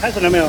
开始了没有？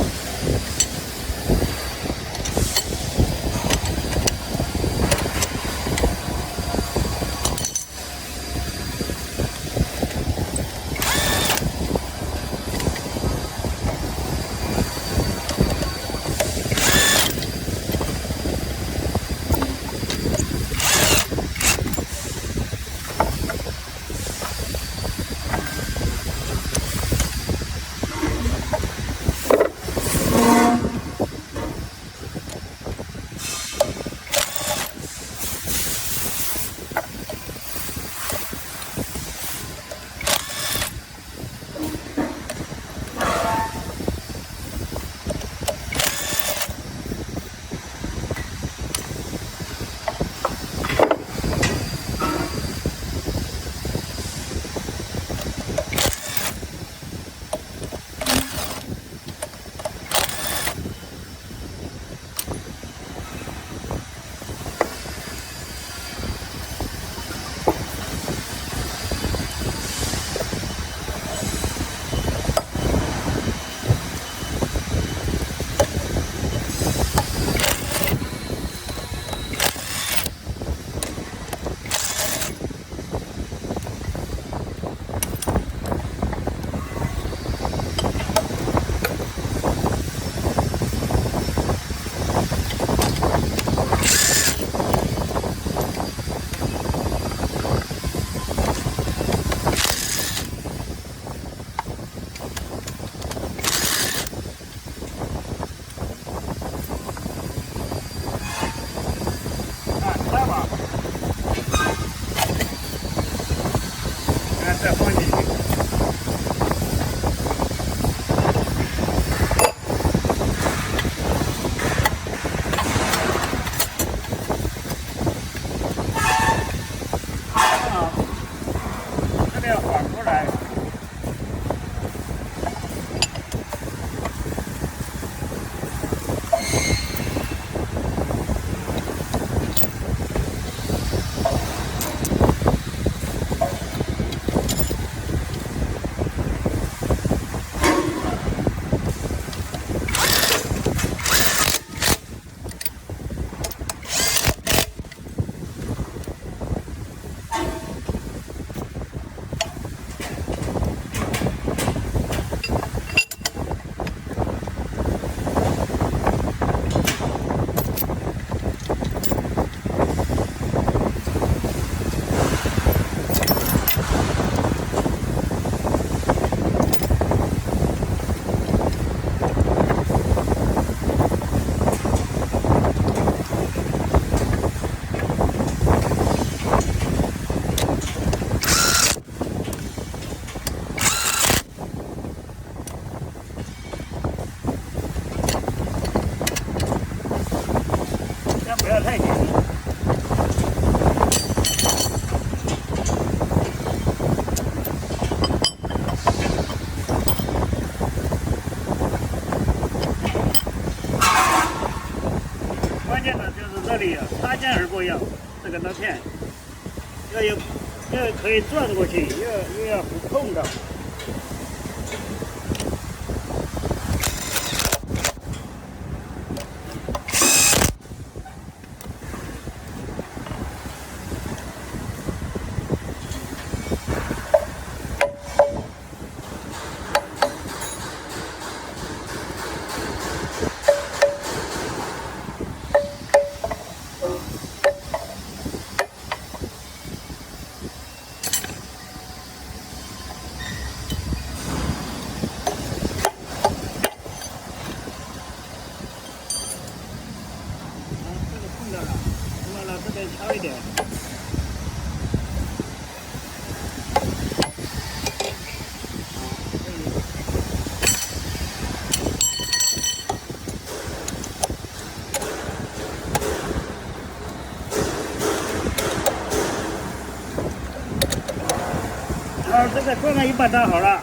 再放进去。这边缓过来。不要太紧。关键的就是这里擦肩而过要这个刀片要可以转过去，又要不碰到。这边敲一点。这个做了一把刀好了，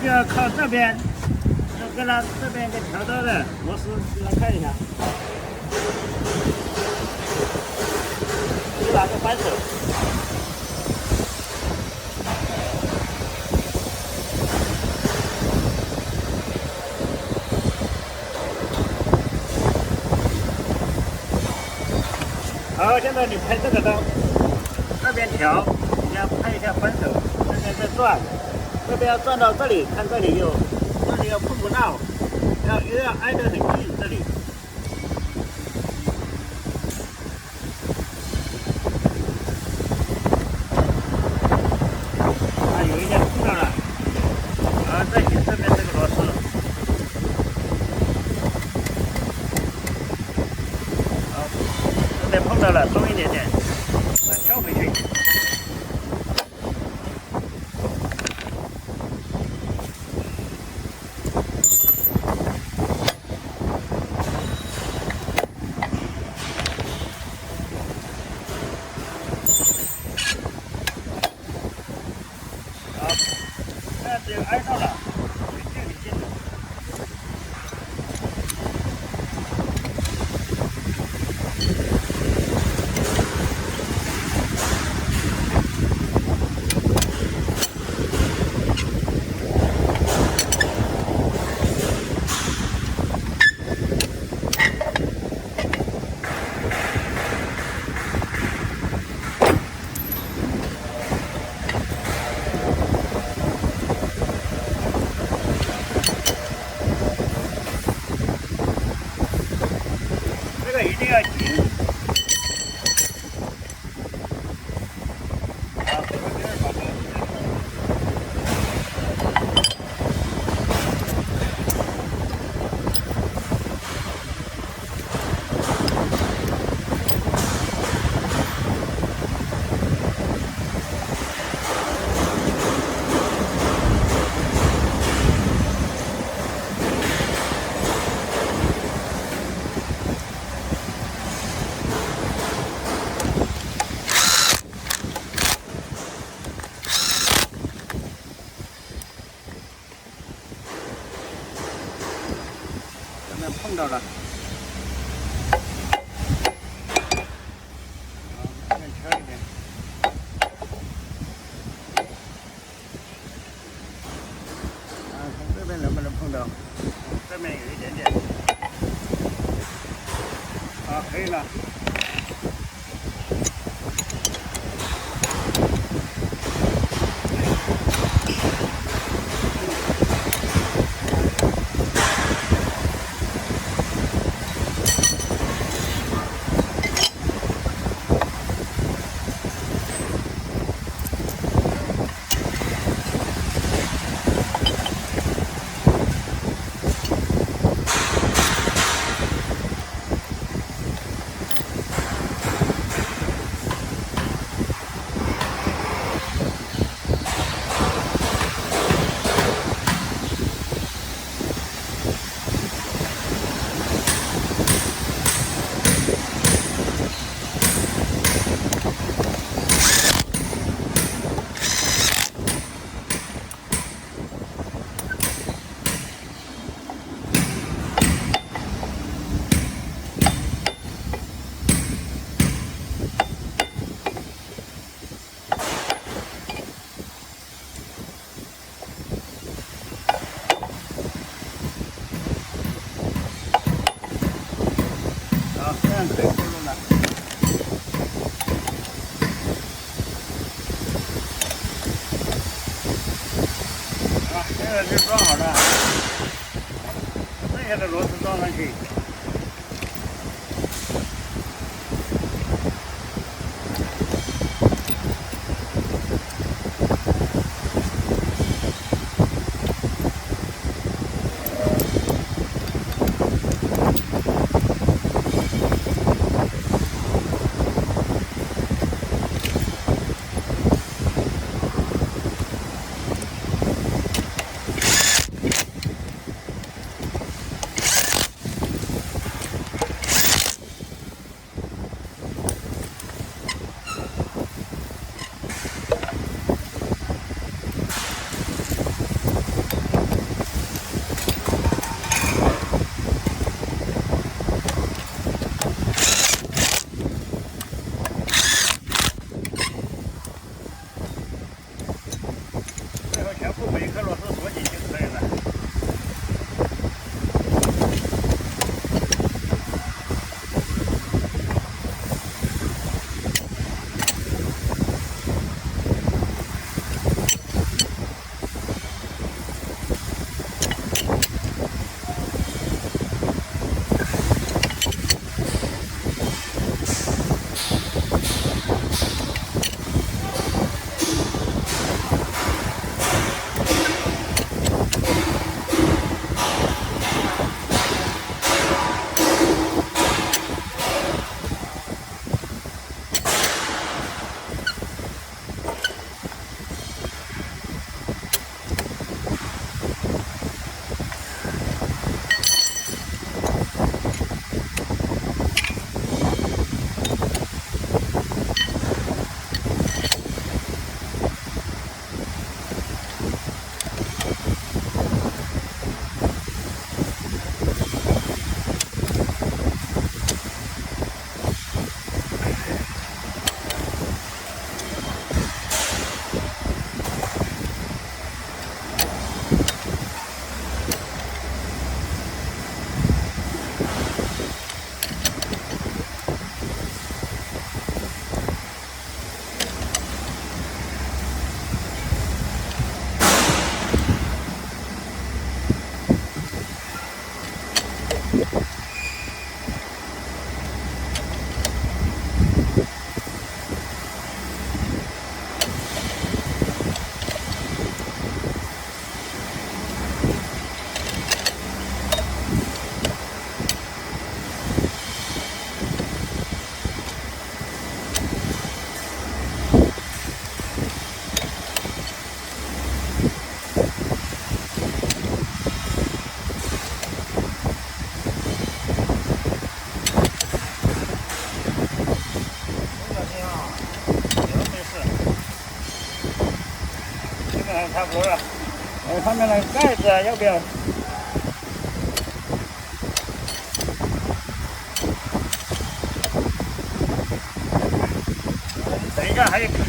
要靠这边，要跟它这边给调刀的螺丝，来看一下。拿个扳手，好，现在你拍这个灯，这边调，你要拍一下扳手，这边在转，这边要转到这里，看这里要碰不到，要挨得很近这里。啊，有一点碰到了，啊，再紧这边这个螺丝。这边碰到了，松一点点，把它敲回去。好，这样子就挨上了，很近很近的。这个一定要紧。好，这个第二把刀。碰到了，好，再敲一点。啊，看这边能不能碰到？这边有一点点。好，可以了。好，这样可以输入了。好，现在就装好了，剩下的螺丝装上去。最后全部每一颗螺丝锁紧就可以了。差不多了。上面的盖子要不要？等一下还有。